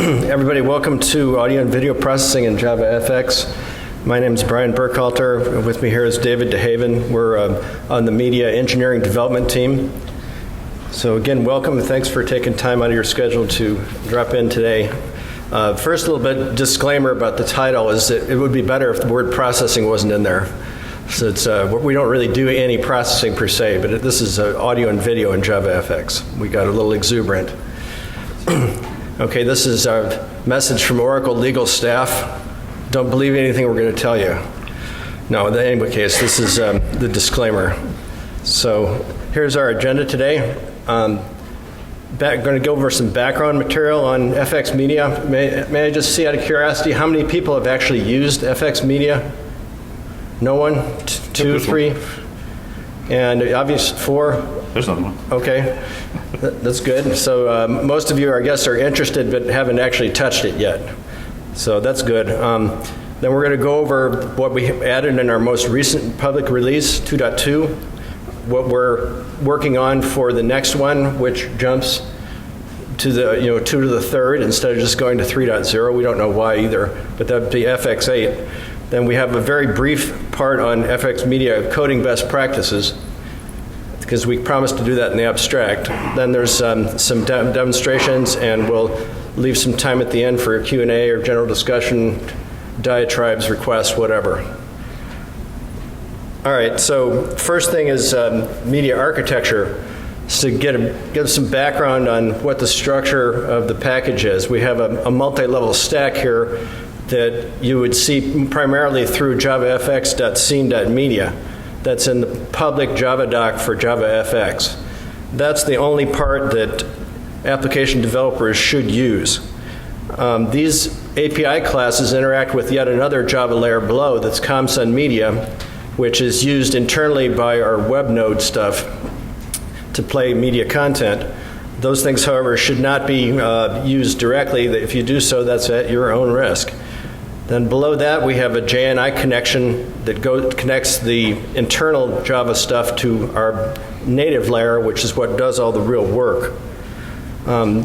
Everybody, welcome to Audio and Video Processing in JavaFX. My name is Brian Burkhalter. With me here is David DeHaven. We're on the Media Engineering Development team. So again, welcome and thanks for taking time out of your schedule to drop in today. First, a little bit disclaimer about the title is that it would be better if the word processing wasn't in there. So it's, we don't really do any processing per se, but this is audio and video in JavaFX. We got a little exuberant. Okay, this is our message from Oracle legal staff. Don't believe anything we're going to tell you. No, in any case, this is the disclaimer. So here's our agenda today. Going to go over some background material on FX Media. May I just see out of curiosity, how many people have actually used FX Media? No one? Two, three? And obvious 4? There's another one. Okay, that's good. So most of you, I guess, are interested but haven't actually touched it yet. So that's good. Then we're going to go over what we added in our most recent public release, 2.2, what we're working on for the next one, which jumps to the 2 to the 3rd instead of just going to 3.0. We don't know why either, but that would be FX8. Then we have a very brief part on FX Media coding best practices, because we promised to do that in the abstract. Then there's some demonstrations, and we'll leave some time at the end for Q&A or general discussion, diatribes, requests, whatever. All right, so first thing is media architecture. So to give some background on what the structure of the package is. We have a multi-level stack here that you would see primarily through javafx.scene.media. That's in the public Java doc for JavaFX. That's the only part that application developers should use. These API classes interact with yet another Java layer below that's ComSun Media, which is used internally by our web node stuff to play media content. Those things, however, should not be used directly. If you do so, that's at your own risk. Then below that, we have a JNI connection that connects the internal Java stuff to our native layer, which is what does all the real work.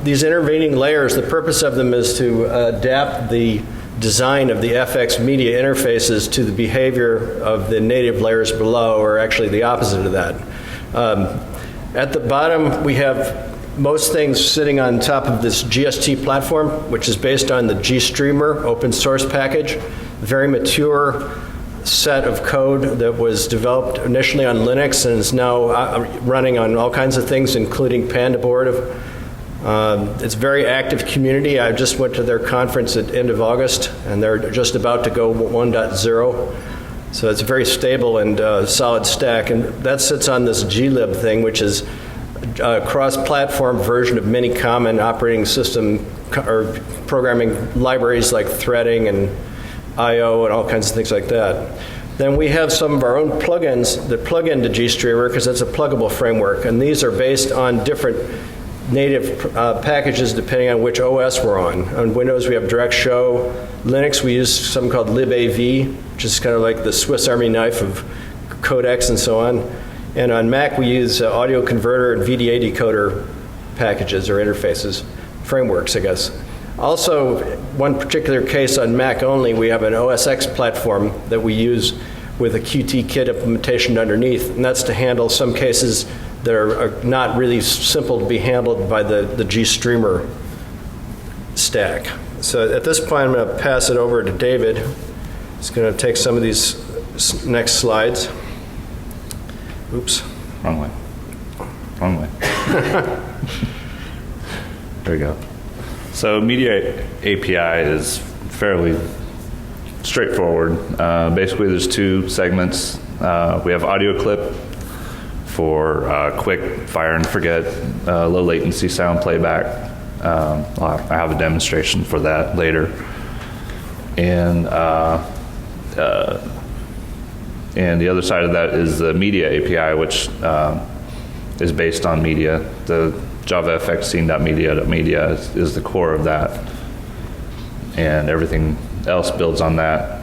These intervening layers, the purpose of them is to adapt the design of the FX media interfaces to the behavior of the native layers below, or actually the opposite of that. At the bottom, we have most things sitting on top of this GST platform, which is based on the GStreamer open source package, very mature set of code that was developed initially on Linux and is now running on all kinds of things, including Pandaboard. It's a very active community. I just went to their conference at the end of August, and they're just about to go 1.0. So it's a very stable and solid stack. And that sits on this glib thing, which is a cross-platform version of many common operating system or programming libraries like threading and I/O and all kinds of things like that. Then we have some of our own plugins that plug into GStreamer because it's a pluggable framework, and these are based on different native packages depending on which OS we're on. On Windows we have Direct Show. Linux we use something called libav, which is kind of like the Swiss Army knife of codecs and so on. And on Mac, we use audio converter and VDA decoder packages or interfaces, frameworks, I guess. Also, one particular case on Mac only, we have an OS X platform that we use with a Qt-Kit implementation underneath, and that's to handle some cases that are not really simple to be handled by the GStreamer stack. So at this point, I'm going to pass it over to David. He's going to take some of these next slides. Oops. Wrong way. Wrong way. There we go. So Media API is fairly straightforward. Basically, there's 2 segments. We have audio clip for quick fire and forget, low latency sound playback. I have a demonstration for that later. And the other side of that is the Media API, which is based on media. The JavaFX scene.media is the core of that. And everything else builds on that.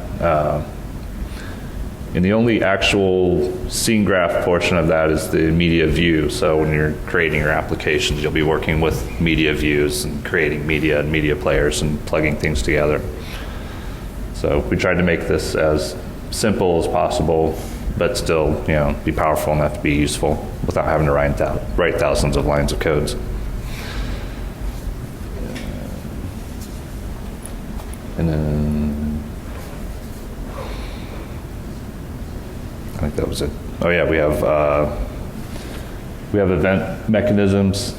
And the only actual scene graph portion of that is the media view. So when you're creating your applications, you'll be working with media views and creating media and media players and plugging things together. So we tried to make this as simple as possible, but still, be powerful enough to be useful without having to write thousands of lines of codes. And then I think that was it. Oh yeah, we have event mechanisms.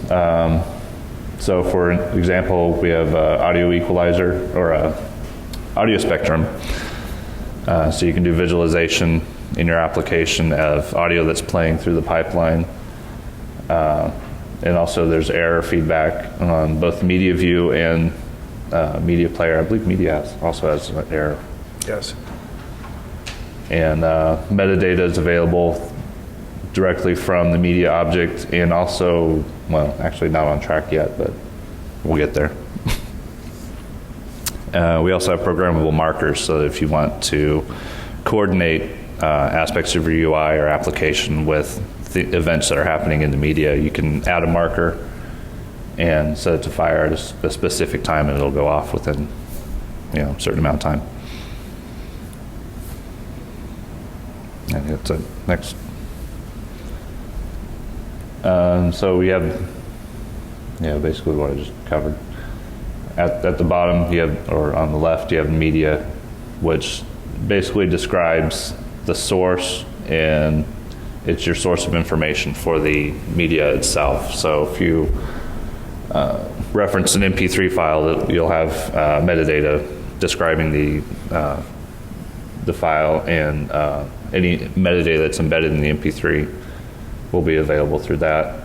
So for example, we have audio equalizer or audio spectrum. So you can do visualization in your application of audio that's playing through the pipeline. And also there's error feedback on both media view and media player. I believe media also has an error. Yes. And metadata is available directly from the media object, and also, well, actually not on track yet, but we'll get there. We also have programmable markers, so if you want to coordinate aspects of your UI or application with the events that are happening in the media, you can add a marker and set it to fire at a specific time, and it'll go off within a certain amount of time. I think that's it. Next. So we have, basically what I just covered. At the bottom, you have, or on the left, you have media, which basically describes the source, and it's your source of information for the media itself. So if you reference an MP3 file, you'll have metadata describing the file, and any metadata that's embedded in the MP3 will be available through that.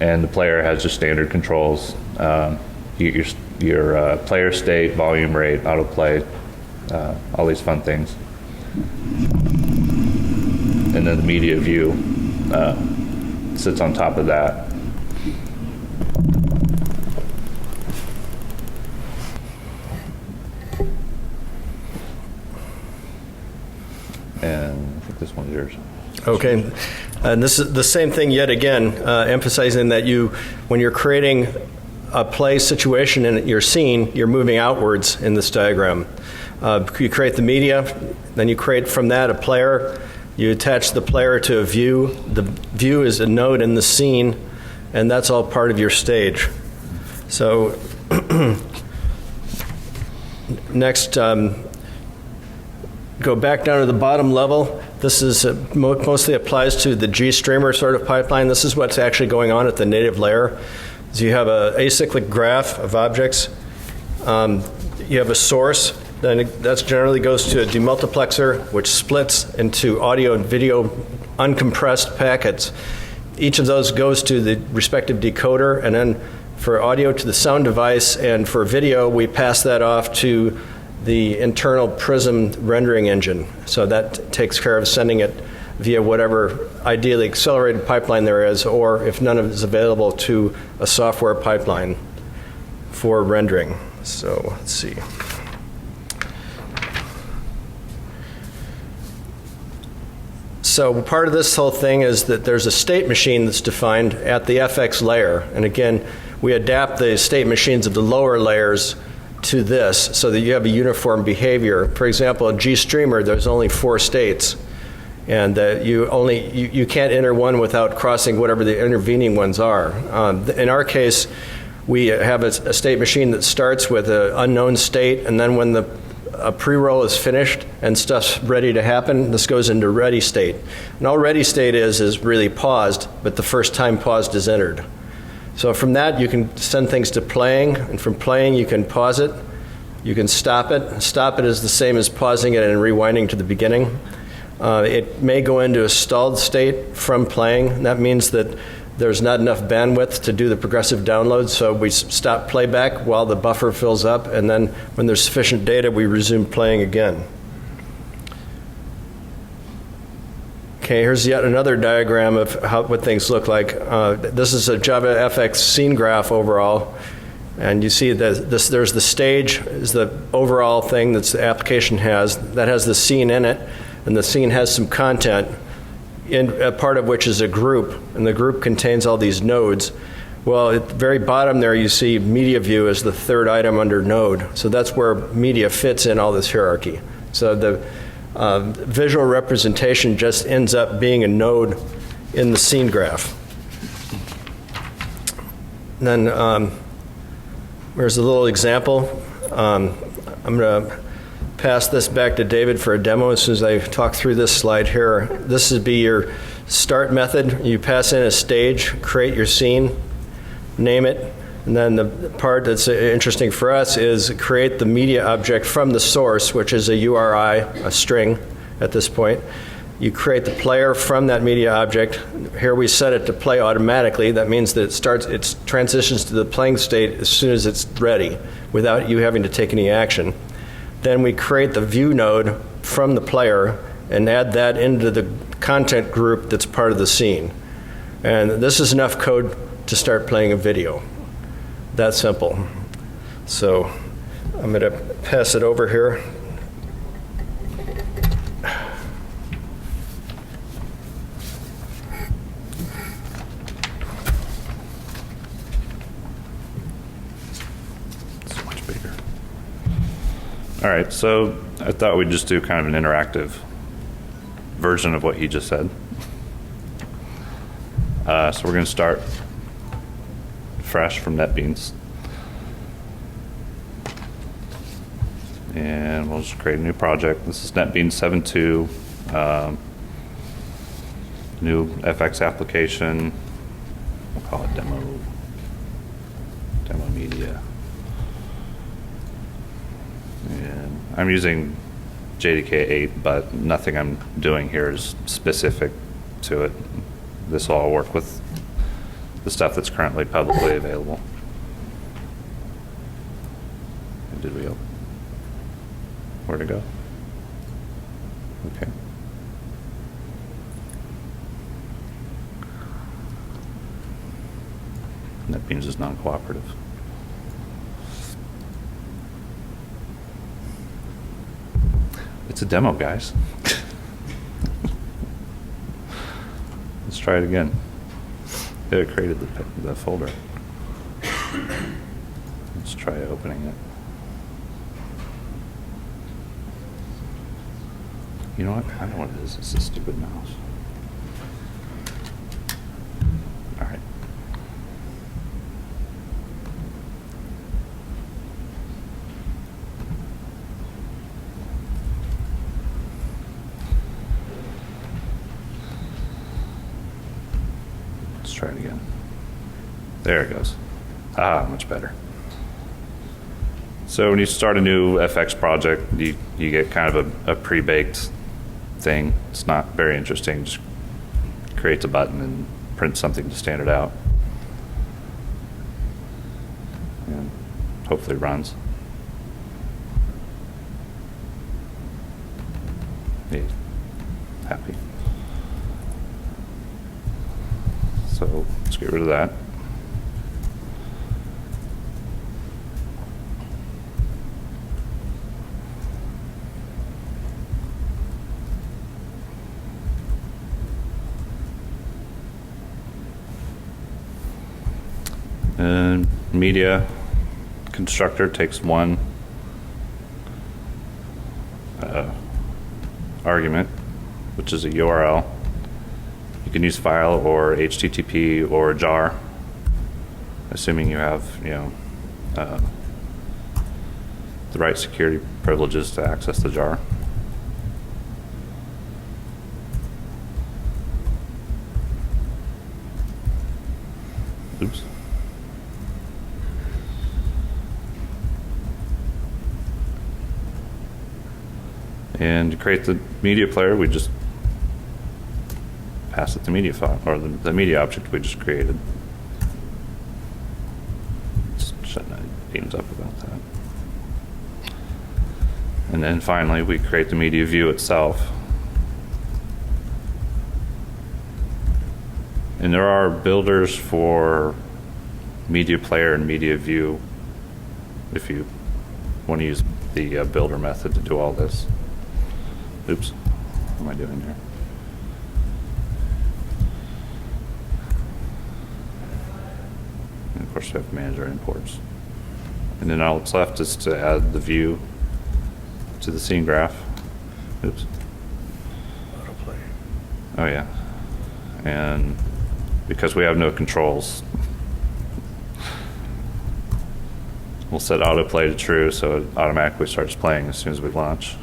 And the player has just standard controls. Your player state, volume rate, autoplay, all these fun things. And then the media view sits on top of that. And I think this one's yours. Okay. And this is the same thing yet again, emphasizing that when you're creating a play situation in your scene, you're moving outwards in this diagram. You create the media, then you create from that a player. You attach the player to a view. The view is a node in the scene, and that's all part of your stage. So next, go back down to the bottom level. This is mostly applies to the GStreamer sort of pipeline. This is what's actually going on at the native layer. So you have an acyclic graph of objects. You have a source. Then that generally goes to a demultiplexer, which splits into audio and video uncompressed packets. Each of those goes to the respective decoder, and then for audio to the sound device, and for video, we pass that off to the internal Prism rendering engine. So that takes care of sending it via whatever ideally accelerated pipeline there is, or if none of it is available, to a software pipeline for rendering. So let's see. So part of this whole thing is that there's a state machine that's defined at the FX layer. And again, we adapt the state machines of the lower layers to this so that you have a uniform behavior. For example, in GStreamer, there's only 4 states. And you can't enter one without crossing whatever the intervening ones are. In our case, we have a state machine that starts with an unknown state, and then when a pre-roll is finished and stuff's ready to happen, this goes into ready state. And all ready state is really paused, but the first time paused is entered. So from that, you can send things to playing, and from playing, you can pause it. You can stop it. Stop it is the same as pausing it and rewinding to the beginning. It may go into a stalled state from playing. That means that there's not enough bandwidth to do the progressive download, so we stop playback while the buffer fills up, and then when there's sufficient data, we resume playing again. Okay, here's yet another diagram of what things look like. This is a JavaFX scene graph overall, and you see that there's the stage is the overall thing that the application has that has the scene in it. and the scene has some content, a part of which is a group, and the group contains all these nodes. Well, at the very bottom there, you see media view as the third item under node. So that's where media fits in all this hierarchy. So the visual representation just ends up being a node in the scene graph. And then there's a little example. I'm going to pass this back to David for a demo as soon as I talk through this slide here. This would be your start method. You pass in a stage, create your scene, name it, and then the part that's interesting for us is create the media object from the source, which is a URI, a string at this point. You create the player from that media object. Here we set it to play automatically. That means that it transitions to the playing state as soon as it's ready without you having to take any action. Then we create the view node from the player and add that into the content group that's part of the scene. And this is enough code to start playing a video. That simple. So I'm going to pass it over here. So much bigger. All right, so I thought we'd just do kind of an interactive version of what he just said. So we're going to start fresh from NetBeans. And we'll just create a new project. This is NetBeans 7.2, new FX application. We'll call it demo media. And I'm using JDK 8, but nothing I'm doing here is specific to it. This will all work with the stuff that's currently publicly available. Did we open? Where'd it go? Okay. NetBeans is non-cooperative. It's a demo, guys. Let's try it again. It created the folder. Let's try opening it. You know what? I know what it is. It's a stupid mouse. All right. Let's try it again. There it goes. Ah, much better. So when you start a new FX project, you get kind of a pre-baked thing. It's not very interesting. Just creates a button and prints something to stand it out. And hopefully runs. Yeah, happy. So let's get rid of that. And media constructor takes one argument, which is a URL. You can use file or HTTP or jar, assuming you have, the right security privileges to access the jar. Oops. And to create the media player, we just pass it the media file, or the media object we just created. Let's shut NetBeans up about that. And then finally, we create the media view itself. And there are builders for media player and media view if you want to use the builder method to do all this. Oops. What am I doing here? And of course, we have to manage our imports. And then all that's left is to add the view to the scene graph. Oops. Autoplay. Oh, yeah. And because we have no controls, we'll set autoplay to true, so it automatically starts playing as soon as we launch.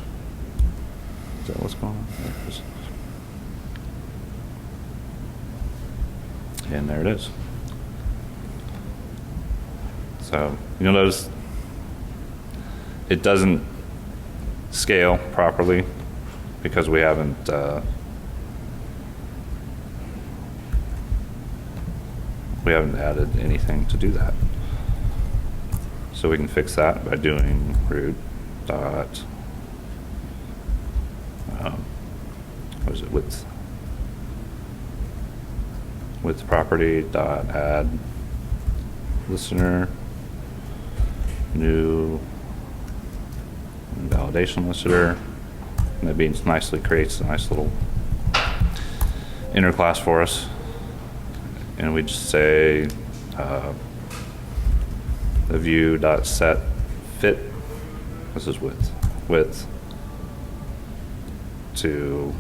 Is that what's going on? There it is. And there it is. So you'll notice it doesn't scale properly because we haven't added anything to do that. So we can fix that by doing root dot what is it, width property dot add listener new validation listener, and that means nicely creates a nice little inner class for us, and we just say the view dot set fit, this is width to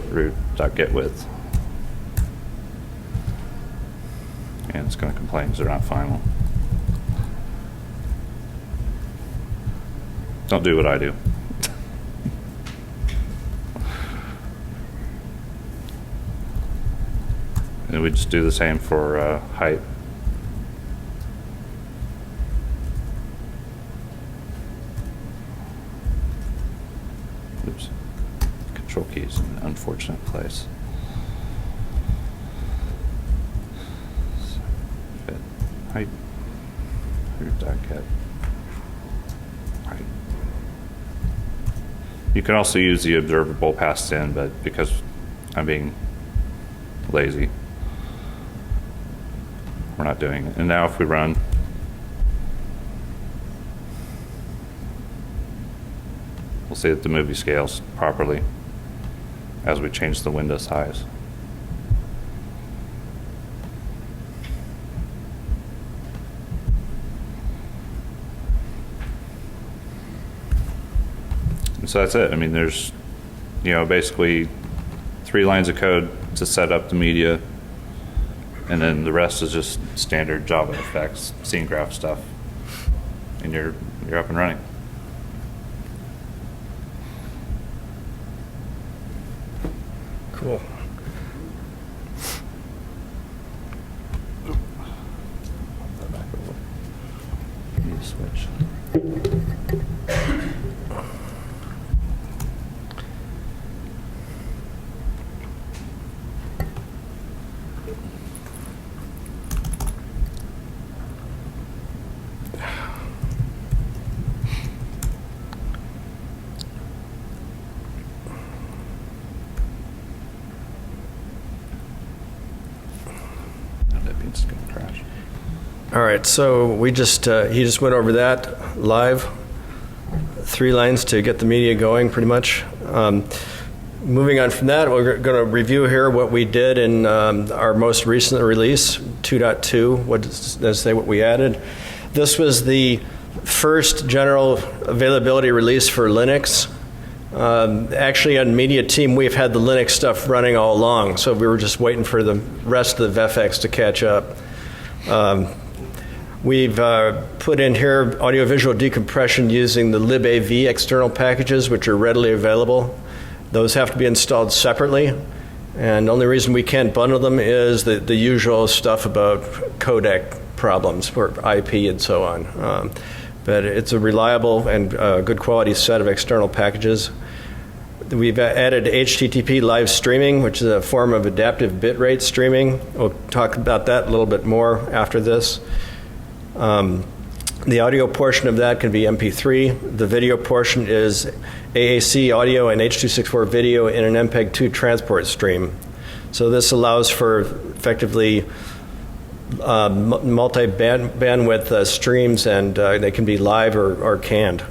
root dot get width, and it's going to complain because they're not final. Don't do what I do. And we just do the same for height. Oops. Control key is in an unfortunate place. Fit height. Root.get height. You can also use the observable passed in, but because I'm being lazy, we're not doing it. And now if we run, we'll see that the movie scales properly as we change the window size. And so that's it. I mean, there's, basically 3 lines of code to set up the media, and then the rest is just standard JavaFX scene graph stuff, and you're up and running. Cool. Need to switch. It's going to crash. All right, so he just went over that live. 3 lines to get the media going, pretty much. Moving on from that, we're going to review here what we did in our most recent release, 2.2. What does that say? What we added? This was the first general availability release for Linux. Actually, on Media Team, we've had the Linux stuff running all along, so we were just waiting for the rest of the VFX to catch up. We've put in here audiovisual decompression using the libav external packages, which are readily available. Those have to be installed separately, and the only reason we can't bundle them is the usual stuff about codec problems for IP and so on. But it's a reliable and good quality set of external packages. We've added HTTP live streaming, which is a form of adaptive bitrate streaming. We'll talk about that a little bit more after this. The audio portion of that can be MP3. The video portion is AAC audio and H.264 video in an MPEG-2 transport stream. So this allows for effectively multi-bandwidth streams, and they can be live or canned.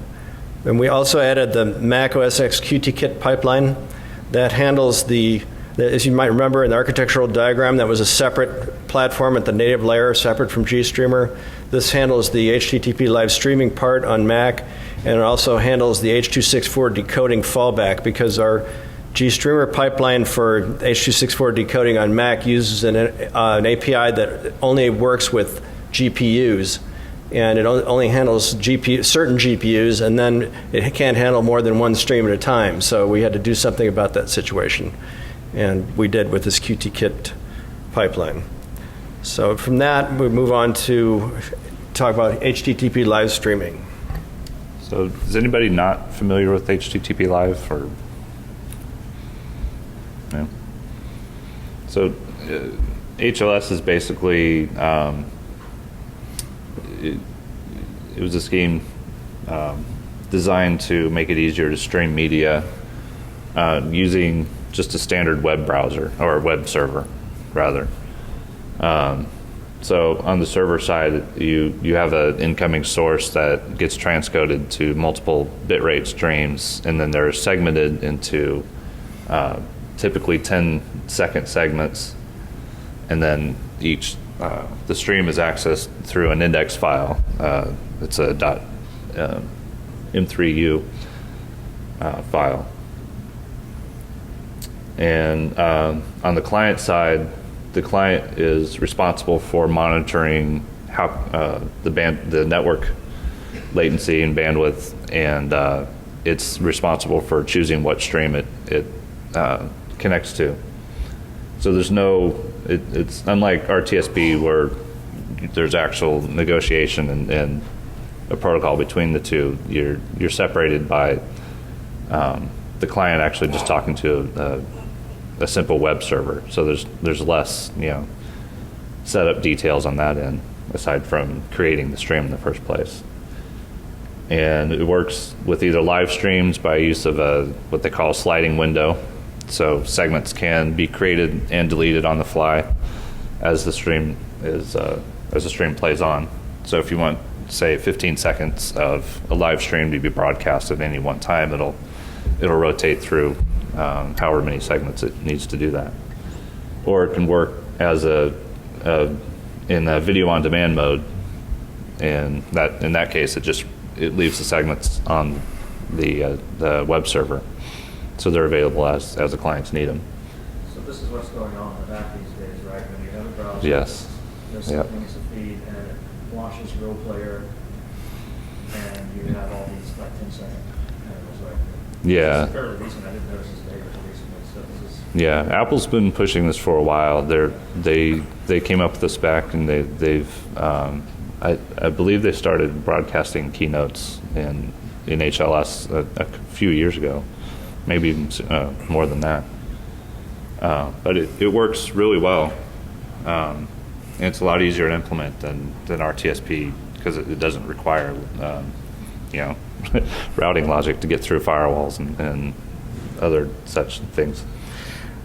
And we also added the Mac OS X Qt-Kit pipeline that handles as you might remember in the architectural diagram, that was a separate platform at the native layer, separate from GStreamer. This handles the HTTP live streaming part on Mac, and it also handles the H.264 decoding fallback, because our GStreamer pipeline for H.264 decoding on Mac uses an API that only works with GPUs, and it only handles certain GPUs, and then it can't handle more than one stream at a time. So we had to do something about that situation, and we did with this Qt-Kit pipeline. So from that, we move on to talk about HTTP live streaming. So is anybody not familiar with HTTP Live? Or no? So HLS is basically, it was a scheme designed to make it easier to stream media using just a standard web browser, or web server, rather. So on the server side, you have an incoming source that gets transcoded to multiple bitrate streams, and then they're segmented into typically 10-second segments, and then the stream is accessed through an index file. It's a .m3u file. And on the client side, the client is responsible for monitoring how the network latency and bandwidth, and it's responsible for choosing what stream it connects to. So there's it's unlike RTSP, where there's actual negotiation and a protocol between the two. You're separated by the client actually just talking to a simple web server. So there's less setup details on that end, aside from creating the stream in the first place. And it works with either live streams by use of what they call a sliding window. So segments can be created and deleted on the fly as the stream plays on. So if you want, say, 15 seconds of a live stream to be broadcast at any one time, it'll rotate through however many segments it needs to do that. Or it can work as in a video on demand mode, and in that case it leaves the segments on the web server, so they're available as the clients need them. So this is what's going on in the back these days, right? When you have a browser, Yes. there's something as a feed, and it launches Real Player, and you have all these like 10-second intervals, right? Yeah. This is fairly recent. I didn't notice this data until recently. So this is Yeah, Apple's been pushing this for a while. They came up with the spec, and they've I believe they started broadcasting keynotes in HLS a few years ago, maybe even more than that. But it works really well, and it's a lot easier to implement than RTSP, because it doesn't require routing logic to get through firewalls and other such things.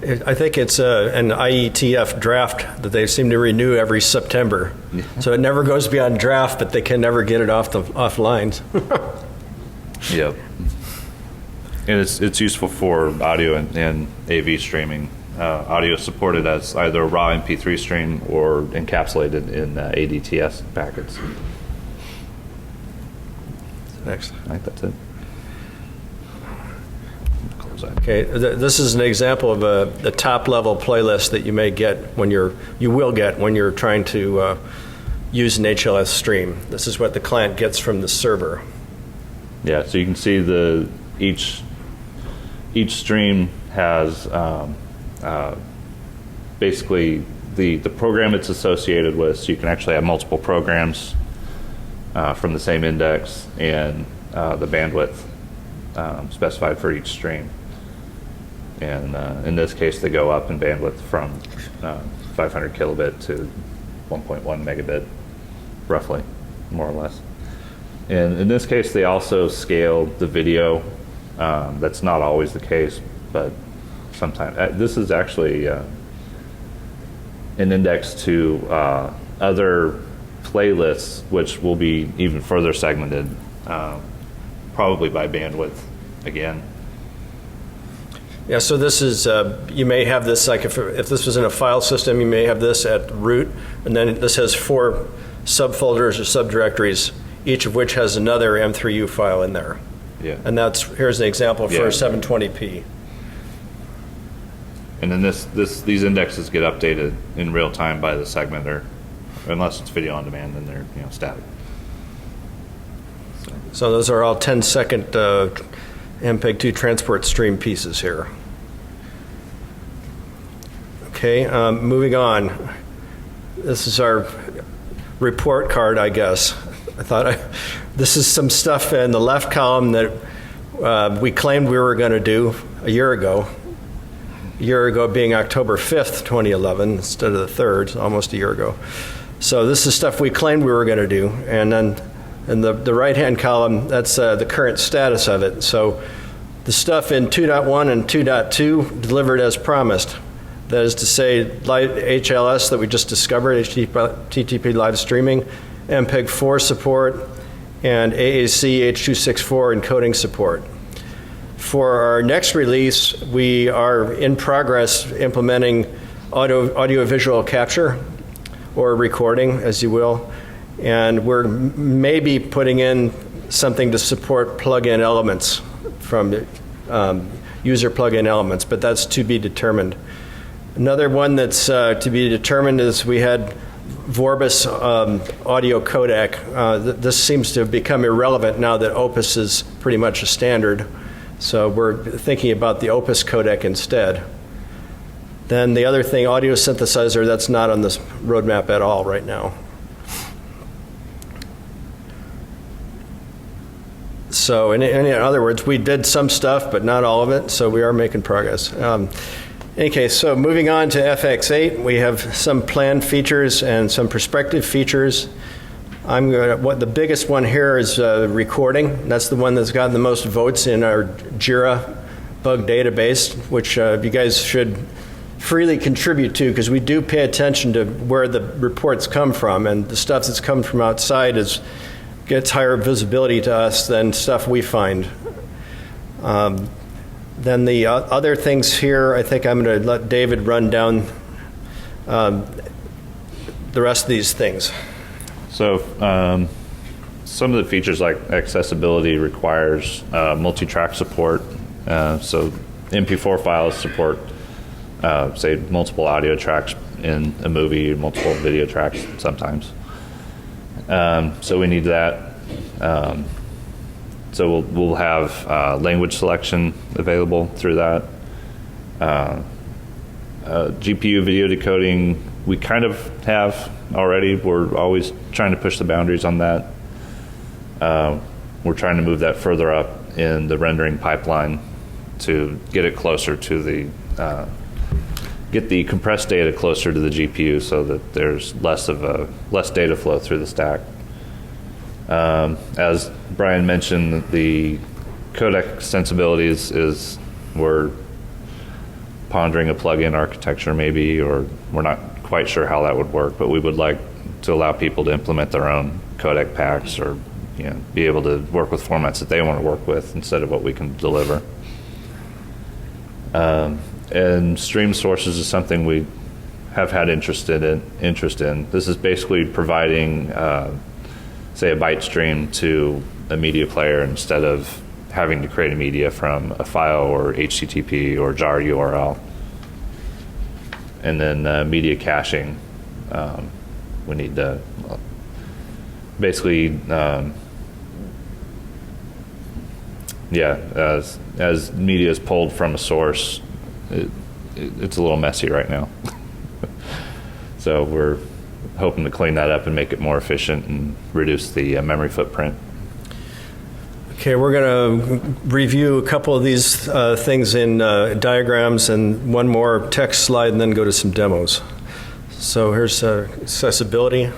I think it's an IETF draft that they seem to renew every September. So it never goes beyond draft, but they can never get it off lines. Yep. And it's useful for audio and AV streaming. Audio supported as either a raw MP3 stream or encapsulated in ADTS packets. Next. I think that's it. Close that. Okay, this is an example of a top-level playlist that you may get you will get when you're trying to use an HLS stream. This is what the client gets from the server. Yeah, so you can see each stream has basically the program it's associated with, so you can actually have multiple programs from the same index, and the bandwidth specified for each stream. And in this case, they go up in bandwidth from 500 kilobit to 1.1 megabit, roughly, more or less. And in this case, they also scale the video. That's not always the case, but sometimes. This is actually an index to other playlists, which will be even further segmented. probably by bandwidth again. Yeah, so this is, you may have this, like if this was in a file system, you may have this at root, and then this has 4 subfolders or subdirectories, each of which has another M3U file in there. Yeah. And here's an example for Yeah. 720p. And then these indexes get updated in real time by the segmenter, unless it's video on demand, then they're static. So those are all 10-second MPEG-2 transport stream pieces here. Okay, moving on. This is our report card, I guess. This is some stuff in the left column that we claimed we were going to do a year ago. A year ago being October 5th, 2011, instead of the 3rd, almost a year ago. So this is stuff we claimed we were going to do. And then in the right-hand column, that's the current status of it. So the stuff in 2.1 and 2.2 delivered as promised. That is to say, HLS that we just discovered, HTTP live streaming, MPEG-4 support, and AAC H.264 encoding support. For our next release, we are in progress implementing audio-visual capture, or recording, as you will, and we're maybe putting in something to support plug-in elements from user plug-in elements, but that's to be determined. Another one that's to be determined is we had Vorbis audio codec. This seems to have become irrelevant now that Opus is pretty much a standard. So we're thinking about the Opus codec instead. Then the other thing, audio synthesizer, that's not on this roadmap at all right now. So in other words, we did some stuff, but not all of it, so we are making progress. In any case, so moving on to FX8, we have some planned features and some prospective features. The biggest one here is recording. That's the one that's gotten the most votes in our JIRA bug database, which you guys should freely contribute to, because we do pay attention to where the reports come from, and the stuff that's come from outside gets higher visibility to us than stuff we find. Then the other things here, I think I'm going to let David run down the rest of these things. So some of the features like accessibility requires multi-track support. So MP4 files support, say, multiple audio tracks in a movie, multiple video tracks sometimes. So we need that. So we'll have language selection available through that. GPU video decoding, we kind of have already. We're always trying to push the boundaries on that. We're trying to move that further up in the rendering pipeline to get it closer to get the compressed data closer to the GPU so that there's less data flow through the stack. As Brian mentioned, the codec sensibilities is we're pondering a plug-in architecture maybe, or we're not quite sure how that would work, but we would like to allow people to implement their own codec packs, or be able to work with formats that they want to work with instead of what we can deliver. And stream sources is something we have had interest in. This is basically providing, say, a byte stream to a media player instead of having to create a media from a file or HTTP or jar URL. And then media caching. We need to basically, as media is pulled from a source, it's a little messy right now. So we're hoping to clean that up and make it more efficient and reduce the memory footprint. Okay, we're going to review a couple of these things in diagrams and one more text slide, and then go to some demos. So here's accessibility.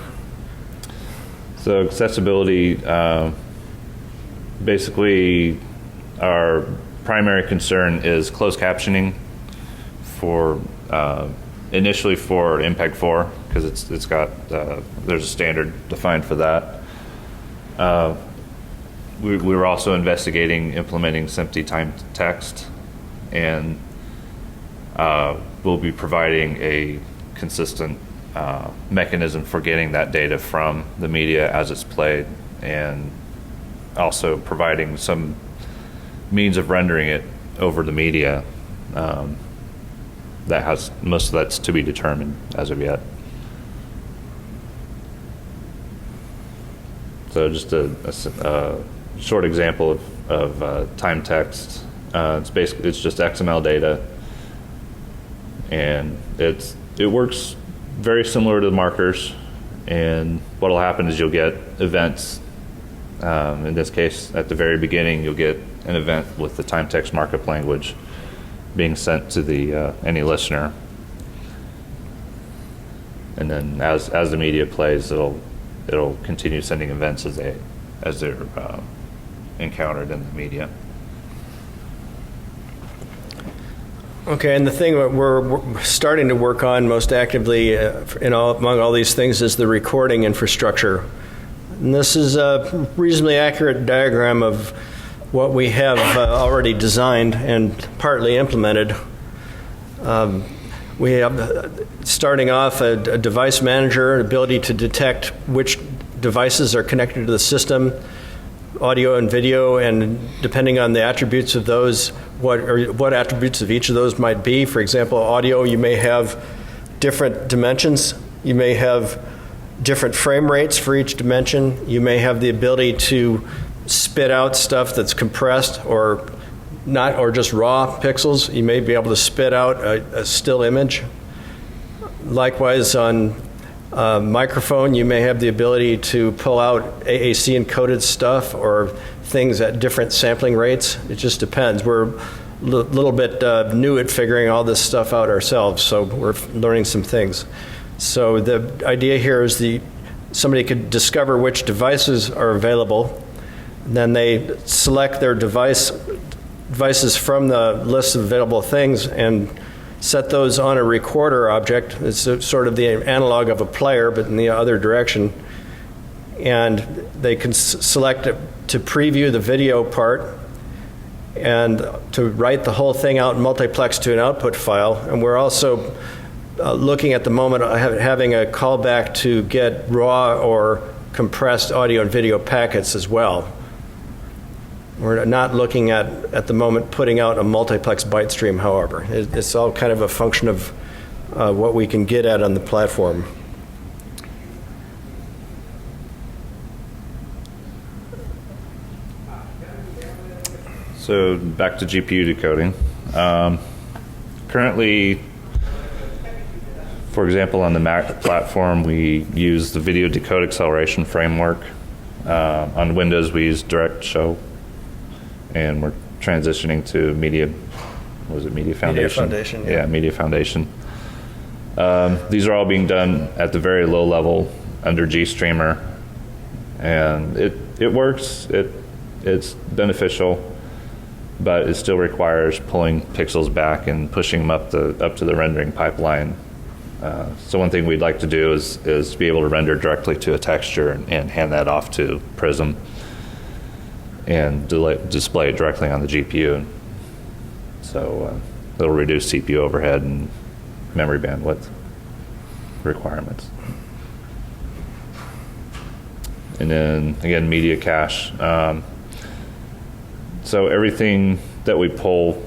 So accessibility, basically our primary concern is closed captioning for initially for MPEG-4, because it's got there's a standard defined for that. we were also investigating implementing SMPTE time text, and we'll be providing a consistent mechanism for getting that data from the media as it's played, and also providing some means of rendering it over the media. Most of that's to be determined as of yet. So just a short example of time text. It's just XML data, and it works very similar to the markers. And what will happen is you'll get events. In this case, at the very beginning, you'll get an event with the time text markup language being sent to the any listener, and then as the media plays, it'll continue sending events as they're encountered in the media. Okay, and the thing that we're starting to work on most actively among all these things is the recording infrastructure. And this is a reasonably accurate diagram of what we have already designed and partly implemented. We have, starting off, a device manager, an ability to detect which devices are connected to the system, audio and video, and depending on the attributes of those, what attributes of each of those might be. For example, audio, you may have different dimensions. You may have different frame rates for each dimension. You may have the ability to spit out stuff that's compressed or not, or just raw pixels. You may be able to spit out a still image. Likewise, on microphone, you may have the ability to pull out AAC encoded stuff or things at different sampling rates. It just depends. We're a little bit new at figuring all this stuff out ourselves, so we're learning some things. So the idea here is somebody could discover which devices are available, and then they select their devices from the list of available things and set those on a recorder object. It's sort of the analog of a player, but in the other direction. And they can select it to preview the video part and to write the whole thing out in multiplex to an output file. And we're also looking at the moment having a callback to get raw or compressed audio and video packets as well. We're not looking at the moment putting out a multiplex byte stream, however. It's all kind of a function of what we can get at on the platform. So back to GPU decoding. Currently, for example, on the Mac platform, we use the video decode acceleration framework. On Windows, we use Direct Show. And we're transitioning to Media Foundation? Media Foundation, yeah. Yeah, Media Foundation. These are all being done at the very low level under GStreamer, and it works. It's beneficial, but it still requires pulling pixels back and pushing them up to the rendering pipeline. So one thing we'd like to do is be able to render directly to a texture and hand that off to Prism and display it directly on the GPU. So it'll reduce CPU overhead and memory bandwidth requirements. And then again, media cache. So everything that we pull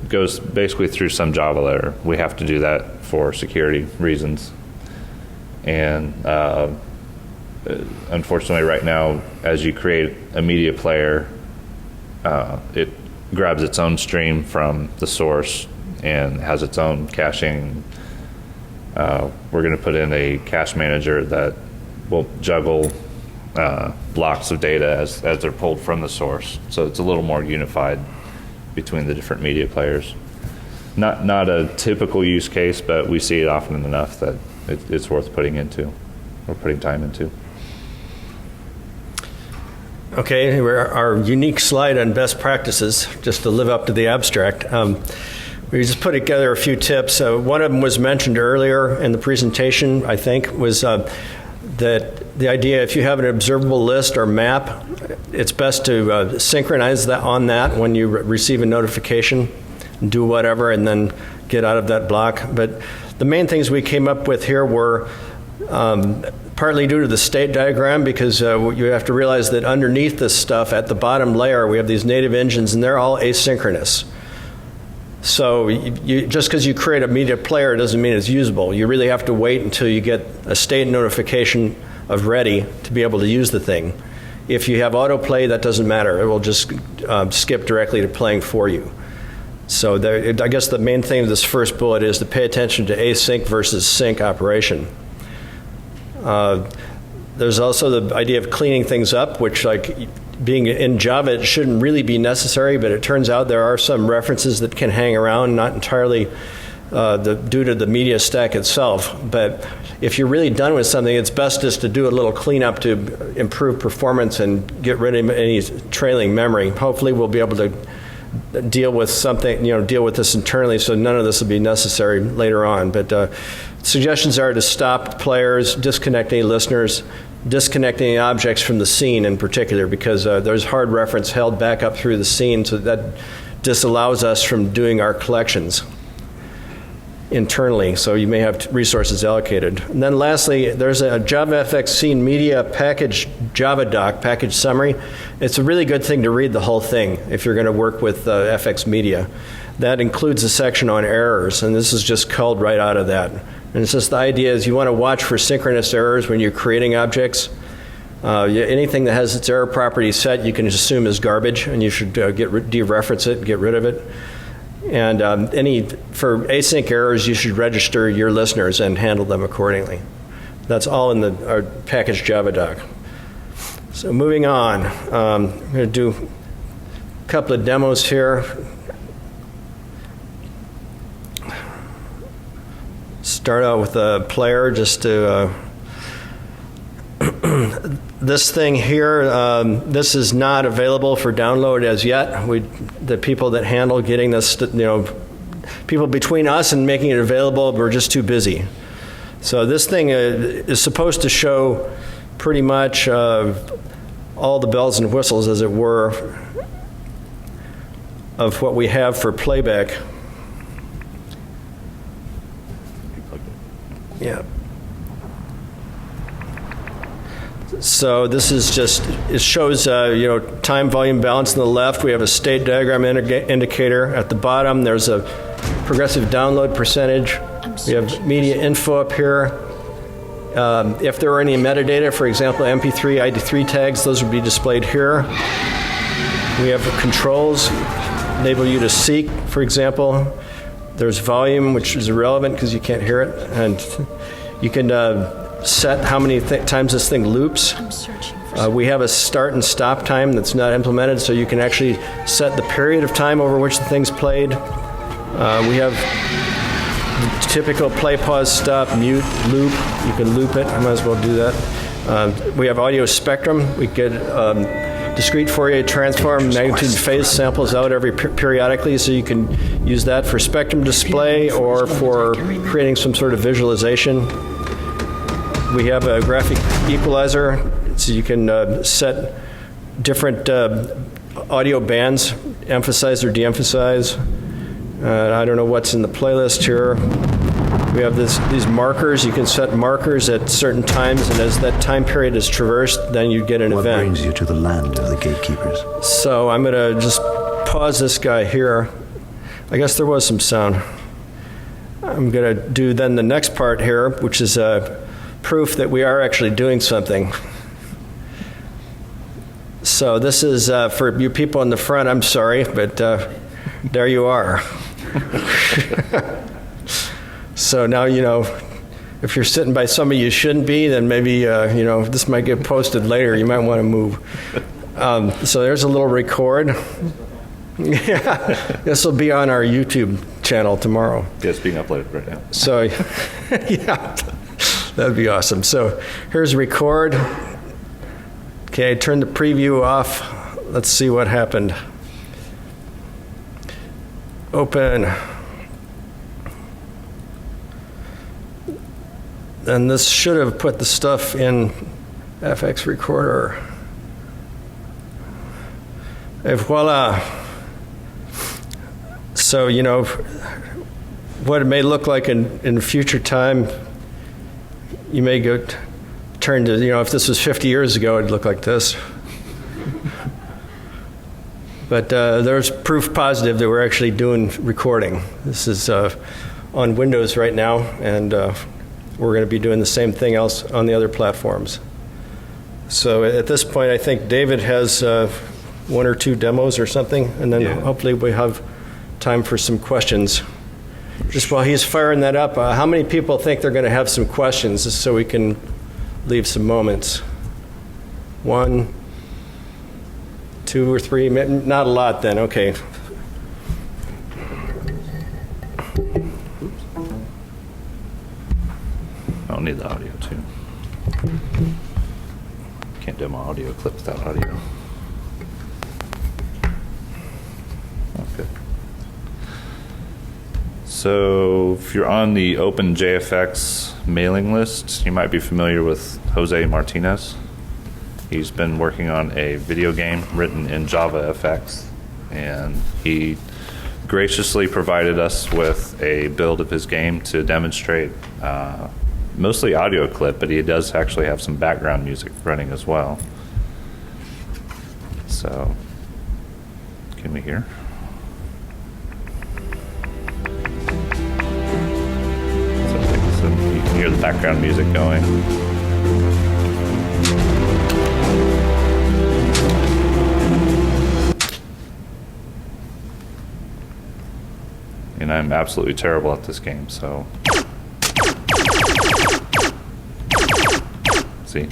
goes basically through some Java layer. We have to do that for security reasons. And unfortunately, right now, as you create a media player, it grabs its own stream from the source and has its own caching. We're going to put in a cache manager that will juggle blocks of data as they're pulled from the source. So it's a little more unified between the different media players. Not a typical use case, but we see it often enough that it's worth putting time into. Okay, our unique slide on best practices, just to live up to the abstract. We just put together a few tips. One of them was mentioned earlier in the presentation, I think, was that the idea, if you have an observable list or map, it's best to synchronize that on that when you receive a notification, do whatever, and then get out of that block. But the main things we came up with here were partly due to the state diagram, because you have to realize that underneath this stuff, at the bottom layer, we have these native engines, and they're all asynchronous. So just because you create a media player doesn't mean it's usable. You really have to wait until you get a state notification of ready to be able to use the thing. If you have autoplay, that doesn't matter. It will just skip directly to playing for you. So I guess the main thing of this first bullet is to pay attention to async versus sync operation. There's also the idea of cleaning things up, which, like being in Java, it shouldn't really be necessary, but it turns out there are some references that can hang around, not entirely due to the media stack itself. But if you're really done with something, it's best just to do a little cleanup to improve performance and get rid of any trailing memory. Hopefully we'll be able to deal with something, deal with this internally, so none of this will be necessary later on. But suggestions are to stop players, disconnect any listeners, disconnect any objects from the scene in particular, because there's hard reference held back up through the scene, so that disallows us from doing our collections internally, so you may have resources allocated. And then lastly, there's a JavaFX Media package Java doc, package summary. It's a really good thing to read the whole thing if you're going to work with FX Media. That includes a section on errors, and this is just culled right out of that. And it's just the idea is you want to watch for synchronous errors when you're creating objects. Anything that has its error property set, you can assume is garbage, and you should dereference it, get rid of it. And for async errors, you should register your listeners and handle them accordingly. That's all in our package Java doc. So moving on, I'm going to do a couple of demos here. Start out with a player just to this thing here, this is not available for download as yet. The people that handle getting this, people between us and making it available, we're just too busy. So this thing is supposed to show pretty much all the bells and whistles, as it were, of what we have for playback. Yeah. So this is just, it shows, time, volume, balance on the left. We have a state diagram indicator. At the bottom, there's a progressive download percentage. We have media info up here. If there are any metadata, for example, MP3, ID3 tags, those would be displayed here. We have controls, enable you to seek, for example. There's volume, which is irrelevant because you can't hear it. And you can set how many times this thing loops. I'm searching for we have a start and stop time that's not implemented, so you can actually set the period of time over which the thing's played. We have typical play, pause, stop, mute, loop. You can loop it. I might as well do that. We have audio spectrum. We get discrete Fourier transform, magnitude and phase samples out every periodically, so you can use that for spectrum display or for creating some sort of visualization. We have a graphic equalizer, so you can set different audio bands, emphasize or de-emphasize. I don't know what's in the playlist here. We have these markers. You can set markers at certain times, and as that time period is traversed, then you get an event. What brings you to the land of the gatekeepers? So I'm going to just pause this guy here. I guess there was some sound. I'm going to do then the next part here, which is proof that we are actually doing something. So this is for you people in the front, I'm sorry, but there you are. So now if you're sitting by somebody you shouldn't be, then maybe this might get posted later. You might want to move. So there's a little record. Yeah, this will be on our YouTube channel tomorrow. Yeah, it's being uploaded right now. So, yeah, that'd be awesome. So here's record. Okay, turn the preview off. Let's see what happened. Open. And this should have put the stuff in FX Recorder. Et voila. So, you know, what it may look like in future time, you may go turn to, you know, if this was 50 years ago, it'd look like this. But there's proof positive that we're actually doing recording. This is on Windows right now, and we're going to be doing the same thing else on the other platforms. So at this point, I think David has one or two demos or something, and then hopefully we have time for some questions. Just while he's firing that up, how many people think they're going to have some questions, just so we can leave some moments? 1, 2 or 3, not a lot then, okay. I don't need the audio too. Can't demo audio clip without audio. Okay. So if you're on the Open JFX mailing list, you might be familiar with Jose Martinez. He's been working on a video game written in JavaFX, and he graciously provided us with a build of his game to demonstrate mostly audio clip, but he does actually have some background music running as well. So, can we hear? So you can hear the background music going. And I'm absolutely terrible at this game, so. See?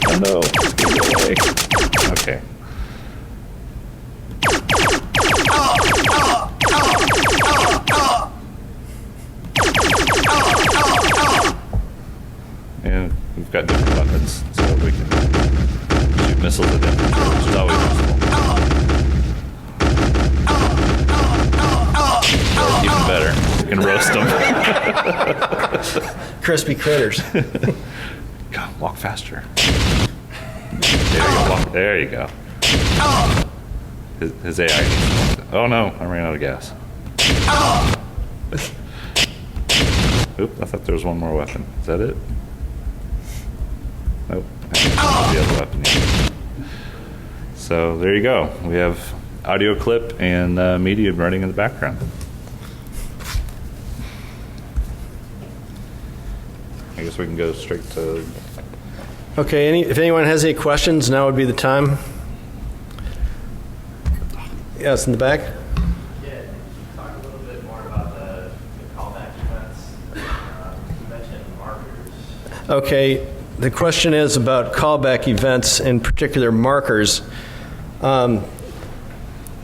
Oh no, it's getting away. Okay. And we've got different weapons, so we can shoot missiles at them, which is always useful. Or even better, we can roast them. Crispy critters. God, walk faster. There you go. His AI. Oh no, I ran out of gas. Oop, I thought there was one more weapon. Is that it? Nope. The other weapon here. So there you go. We have audio clip and media running in the background. I guess we can go straight to. Okay, if anyone has any questions, now would be the time. Yes, in the back. Yeah, talk a little bit more about the callback events. You mentioned markers. Okay, the question is about callback events, in particular markers.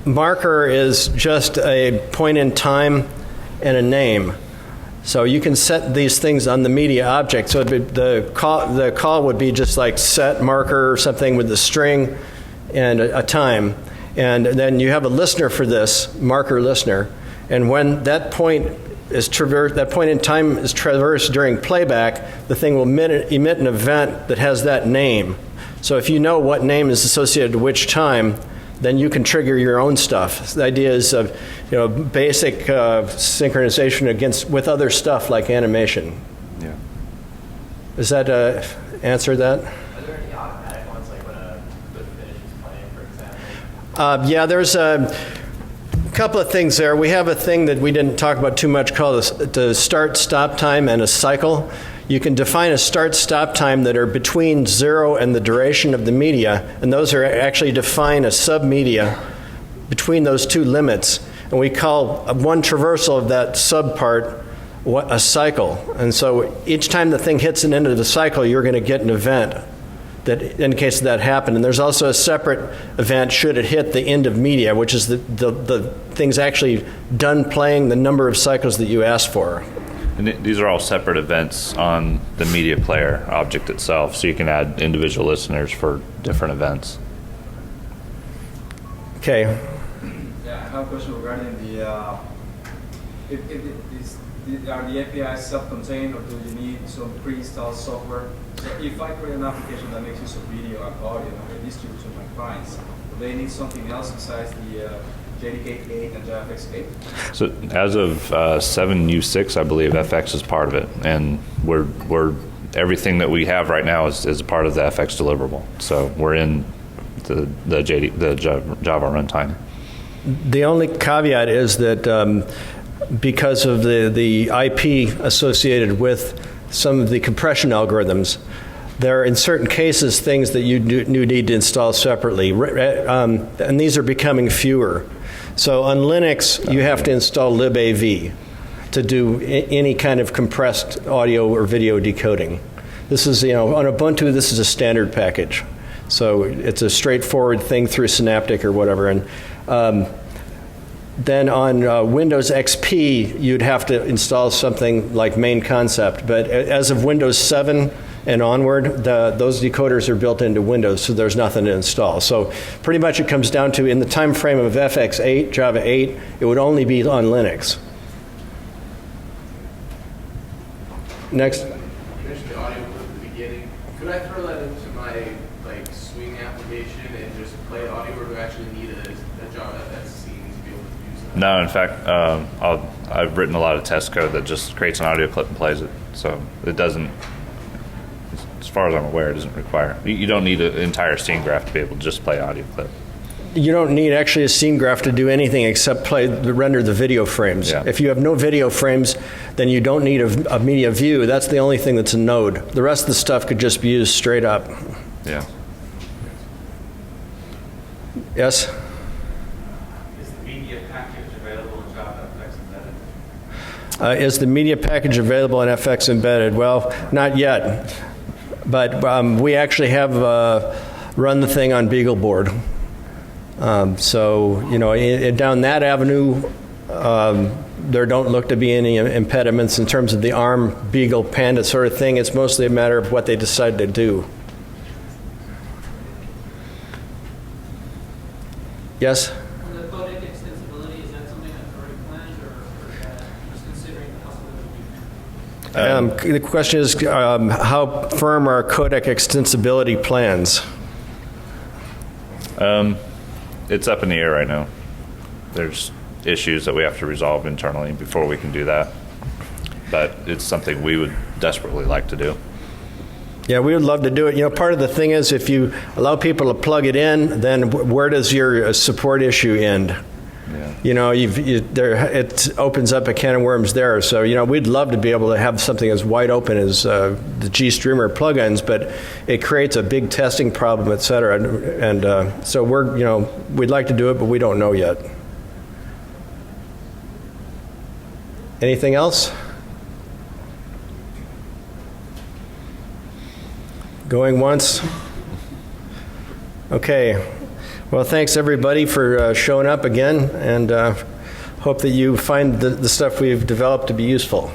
Marker is just a point in time and a name. So you can set these things on the media object. So the call would be just like set marker or something with a string and a time. And then you have a listener for this, marker listener. And when that point is that point in time is traversed during playback, the thing will emit an event that has that name. So if you know what name is associated to which time, then you can trigger your own stuff. The idea is of, basic synchronization with other stuff like animation. Yeah. Does that answer that? Are there any automatic ones, like when a good finish is playing, for example? Yeah, there's a couple of things there. We have a thing that we didn't talk about too much called the start-stop time and a cycle. You can define a start-stop time that are between 0 and the duration of the media, and those are actually define a submedia between those two limits. And we call one traversal of that subpart a cycle. And so each time the thing hits an end of the cycle, you're going to get an event that indicates that happened. And there's also a separate event should it hit the end of media, which is the thing's actually done playing the number of cycles that you asked for. And these are all separate events on the media player object itself, so you can add individual listeners for different events. Okay. Yeah, I have a question regarding the Are the APIs self-contained, or do you need some pre-installed software? So if I create an application that makes use of video and audio, and I distribute to my clients, do they need something else besides the JDK 8 and JavaFX 8? So as of 7U6, I believe FX is part of it, and we're everything that we have right now is a part of the FX deliverable. So we're in the Java runtime. The only caveat is that because of the IP associated with some of the compression algorithms, there are in certain cases things that you need to install separately, and these are becoming fewer. So on Linux, you have to install libav to do any kind of compressed audio or video decoding. This is, on Ubuntu, this is a standard package. So it's a straightforward thing through Synaptic or whatever. And then on Windows XP, you'd have to install something like main concept. But as of Windows 7 and onward, those decoders are built into Windows, so there's nothing to install. So pretty much it comes down to, in the time frame of FX 8, Java 8, it would only be on Linux. Next. You mentioned the audio clip at the beginning. Could I throw that into my Swing application and just play audio, or do I actually need a JavaFX scene to be able to use that? No, in fact, I've written a lot of test code that just creates an audio clip and plays it. So it doesn't, as far as I'm aware, it doesn't require. You don't need an entire scene graph to be able to just play audio clip. You don't need actually a scene graph to do anything except render the video frames. Yeah. If you have no video frames, then you don't need a media view. That's the only thing that's a node. The rest of the stuff could just be used straight up. Yeah. Yes? Is the media package available in JavaFX Embedded? Is the media package available in FX Embedded? Well, not yet. But we actually have run the thing on BeagleBoard. So, down that avenue, there don't look to be any impediments in terms of the ARM, Beagle, Panda sort of thing. It's mostly a matter of what they decide to do. Yes? On the codec extensibility, is that something that's already planned, or is that just considering the possibility? The question is, how firm are codec extensibility plans? It's up in the air right now. There's issues that we have to resolve internally before we can do that. But it's something we would desperately like to do. Yeah, we would love to do it. Part of the thing is, if you allow people to plug it in, then where does your support issue end? Yeah. It opens up a can of worms there. So, we'd love to be able to have something as wide open as the GStreamer plugins, but it creates a big testing problem, et cetera. And so we'd like to do it, but we don't know yet. Anything else? Going once? Okay. Well, thanks everybody for showing up again, and hope that you find the stuff we've developed to be useful.